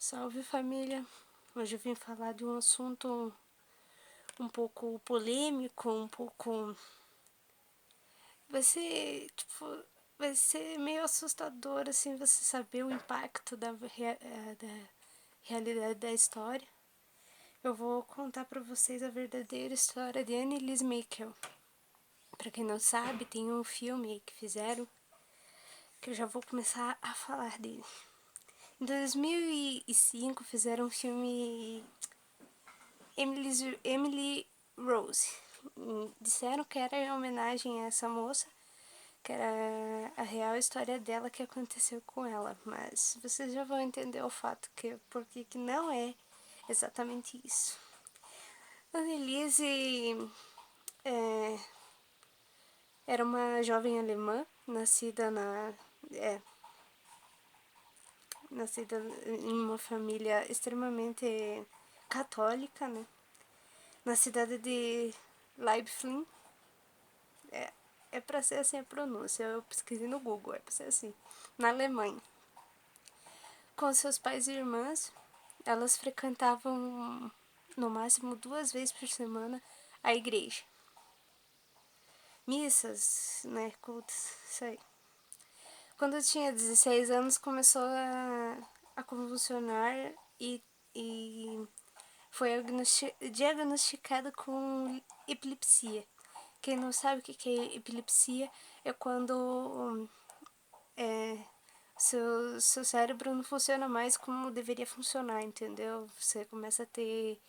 Salve família! Hoje eu vim falar de um assunto um pouco polêmico, vai ser meio assustador assim você saber o impacto da realidade da história. Eu vou contar para vocês a verdadeira história de Anneliese Michel. Para quem não sabe, tem um filme aí que fizeram que eu já vou começar a falar dele. Em 2005 fizeram um filme Emily Rose. Disseram que era em homenagem a essa moça, que era a real história dela que aconteceu com ela, mas vocês já vão entender o fato porque que não é exatamente isso. Anneliese era uma jovem alemã é, nascida em uma família extremamente católica, né? Na cidade de Leibfling. É pra ser assim a pronúncia, eu pesquisei no Google, é pra ser assim. Na Alemanha. Com seus pais e irmãs, elas frequentavam no máximo 2 vezes por semana a igreja. Missas, né, cultos, isso aí. Quando eu tinha 16 anos, começou a convulsionar e foi diagnosticada com epilepsia. Quem não sabe o que é epilepsia é quando seu cérebro não funciona mais como deveria funcionar, entendeu? Você começa a ter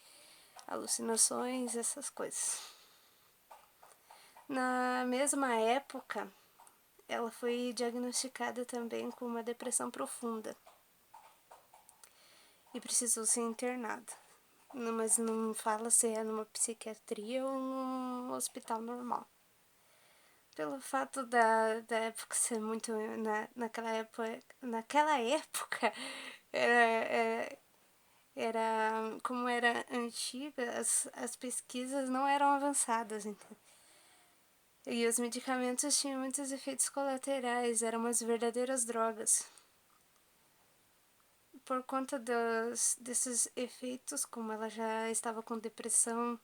alucinações, essas coisas. Na mesma época, ela foi diagnosticada também com uma depressão profunda e precisou ser internada. Mas não fala se é numa psiquiatria ou num hospital normal. Pelo fato da época ser muito. Naquela época como era antiga, as pesquisas não eram avançadas, entendeu? E os medicamentos tinham muitos efeitos colaterais, eram umas verdadeiras drogas. Por conta desses efeitos, como ela já estava com depressão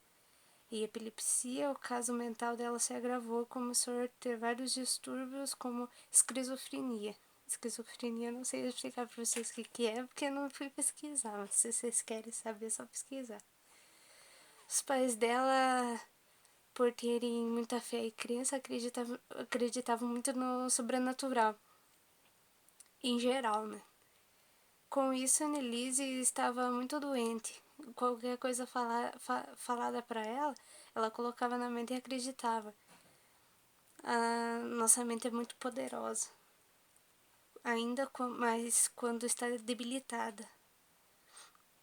e epilepsia, o caso mental dela se agravou, começou a ter vários distúrbios como esquizofrenia. Esquizofrenia, não sei explicar pra vocês o que é, porque eu não fui pesquisar, mas se vocês querem saber, é só pesquisar. Os pais dela, por terem muita fé e crença, acreditavam muito no sobrenatural, em geral, né? Com isso, a Anneliese estava muito doente. Qualquer coisa falada para ela colocava na mente e acreditava. A nossa mente é muito poderosa, mais quando está debilitada.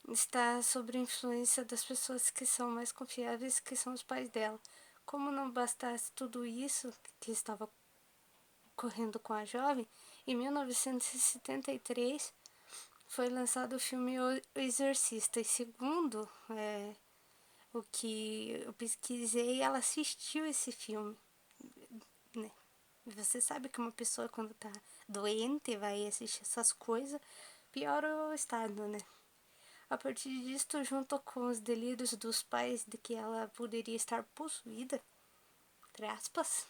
Está sob a influência das pessoas que são mais confiáveis, que são os pais dela. Como não bastasse tudo isso que estava ocorrendo com a jovem, em 1973 foi lançado o filme O Exorcista. E segundo o que eu pesquisei, ela assistiu esse filme, né? Você sabe que uma pessoa quando tá doente vai assistir essas coisas, piora o estado, né? A partir disto, junto com os delírios dos pais de que ela poderia estar possuída, entre aspas,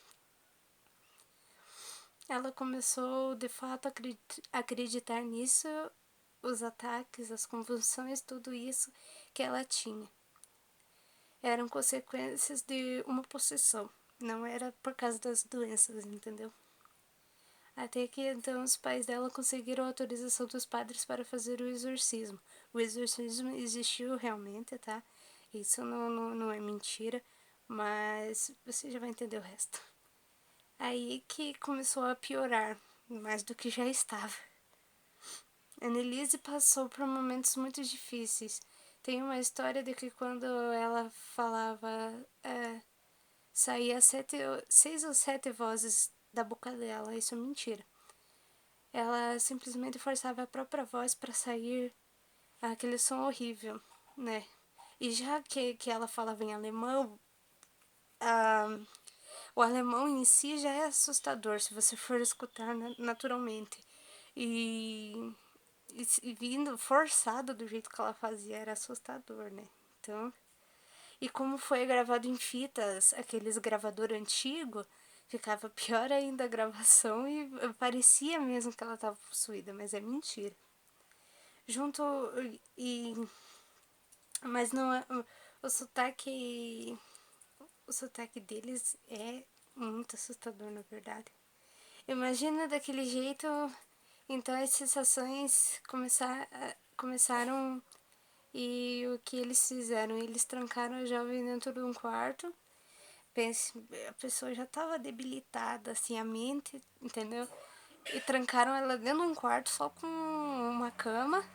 ela começou de fato a acreditar nisso, os ataques, as convulsões, tudo isso que ela tinha. Eram consequências de uma possessão, não era por causa das doenças, entendeu? Até que então os pais dela conseguiram a autorização dos padres para fazer o exorcismo. O exorcismo existiu realmente, tá? Isso não é mentira, mas você já vai entender o resto. Aí que começou a piorar, mais do que já estava. Anneliese passou por momentos muito difíceis. Tem uma história de que quando ela falava, saía 6 ou 7 vozes da boca dela. Isso é mentira. Ela simplesmente forçava a própria voz para sair aquele som horrível, né? E já que ela falava em alemão, o alemão em si já é assustador se você for escutar naturalmente. E e vindo forçado do jeito que ela fazia, era assustador, né? Então, e como foi gravado em fitas, aqueles gravador antigo, ficava pior ainda a gravação e parecia mesmo que ela estava possuída, mas é mentira. Junto e mas não é, o sotaque o sotaque deles é muito assustador, na verdade. Imagina daquele jeito, então as sensações começaram e o que eles fizeram? Eles trancaram a jovem dentro de um quarto. Pense, a pessoa já estava debilitada, assim, a mente, entendeu? E trancaram ela dentro de um quarto só com uma cama,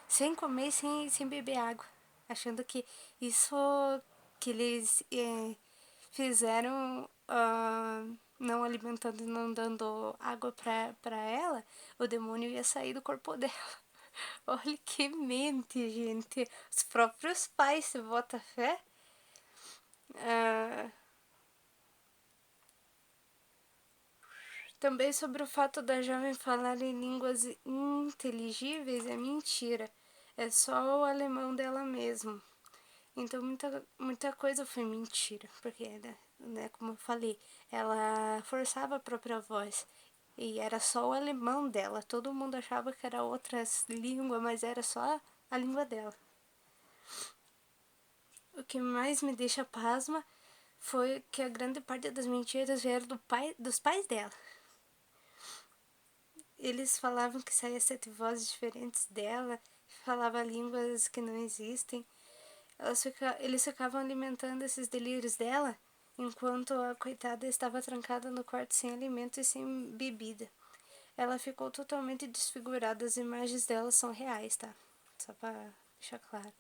sem comer, sem beber água. Achando que isso que eles fizeram, não alimentando e não dando água pra ela, o demônio ia sair do corpo dela. Olha que mente, gente. Os próprios pais se bota fé. Ah, também sobre o fato da jovem falar em línguas inteligíveis é mentira. É só o alemão dela mesmo. Então muita coisa foi mentira, porque, né, como eu falei, ela forçava a própria voz. E era só o alemão dela. Todo mundo achava que era outras línguas, mas era só a língua dela. O que mais me deixa pasma foi que a grande parte das mentiras vieram dos pais dela. Eles falavam que saía 7 vozes diferentes dela, falava línguas que não existem. Eles ficavam alimentando esses delírios dela, enquanto a coitada estava trancada no quarto sem alimento e sem bebida. Ela ficou totalmente desfigurada, as imagens dela são reais, tá? Só pra deixar claro.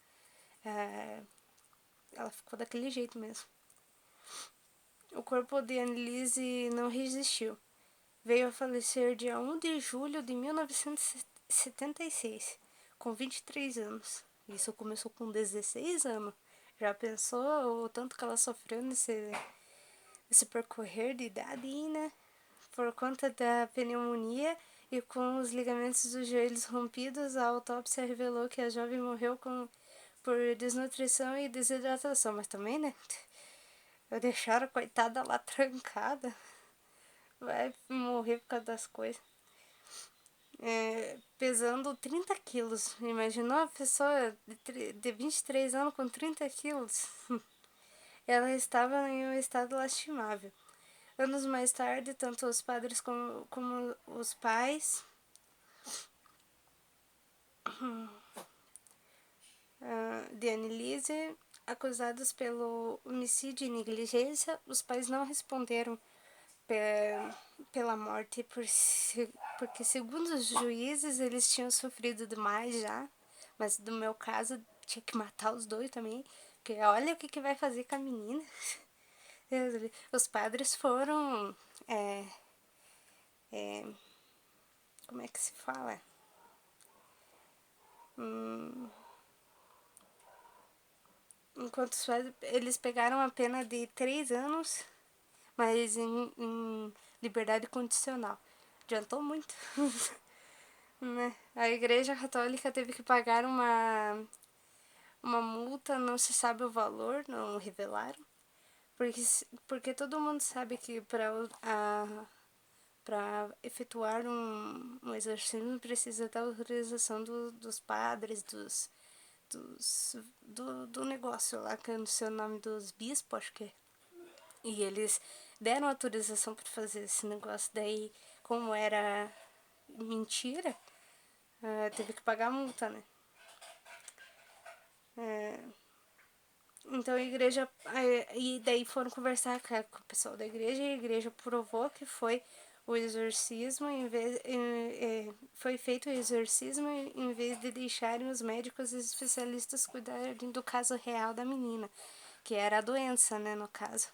Ela ficou daquele jeito mesmo. O corpo de Annelise não resistiu. Veio a falecer dia 1 de julho de 1976, com 23 anos. Isso começou com 16 anos. Já pensou o tanto que ela sofreu nesse percorrer de idade, né? Por conta da pneumonia e com os ligamentos dos joelhos rompidos, a autópsia revelou que a jovem morreu por desnutrição e desidratação. Mas também, né? Deixaram a coitada lá trancada. Vai morrer por causa das coisas. Pesando 30 quilos. Imaginou uma pessoa de 23 anos com 30 quilos? Ela estava em um estado lastimável. Anos mais tarde, tanto os padres como os pais de Annelise, acusados pelo homicídio e negligência, os pais não responderam pela morte, porque segundo os juízes eles tinham sofrido demais já, mas no meu caso tinha que matar os dois também, porque olha o que vai fazer com a menina. Os padres foram, como é que se fala? Enquanto eles pegaram a pena de 3 anos, mas em liberdade condicional. Adiantou muito. Né? A Igreja Católica teve que pagar uma multa, não se sabe o valor, não revelaram. Porque todo mundo sabe que para efetuar um exorcismo precisa da autorização dos padres, do negócio lá, que eu não sei o nome dos bispos, acho que é. E eles deram autorização para fazer esse negócio. Daí, como era mentira, teve que pagar a multa, né? Então a igreja. E daí foram conversar com o pessoal da igreja e a igreja provou que foi o exorcismo, foi feito o exorcismo em vez de deixarem os médicos e especialistas cuidarem do caso real da menina, que era a doença, né, no caso.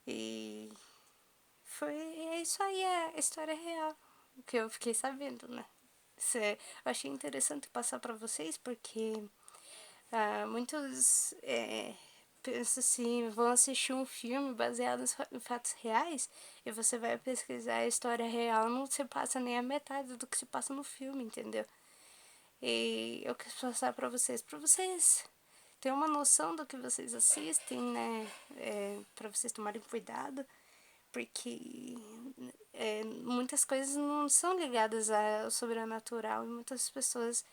E é isso aí, a história real, que eu fiquei sabendo, né. Eu achei interessante passar para vocês, porque muitos pensam assim, vão assistir um filme baseado em fatos reais e você vai pesquisar a história real, não se passa nem a metade do que se passa no filme, entendeu? E eu quis passar para vocês terem uma noção do que vocês assistem, né? Para vocês tomarem cuidado, porque muitas coisas não são ligadas ao sobrenatural e muitas pessoas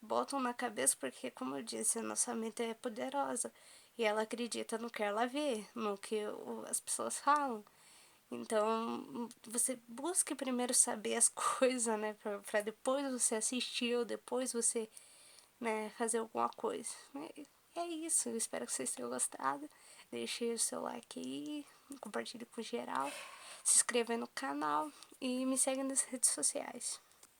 botam na cabeça porque, como eu disse, a nossa mente é poderosa e ela acredita no que ela vê, no que as pessoas falam. Então, você busque primeiro saber as coisas, né, para depois você assistir ou depois você, né, fazer alguma coisa. É isso, eu espero que vocês tenham gostado. Deixe o seu like aí, compartilhe com geral, se inscreva no canal e me segue nas redes sociais.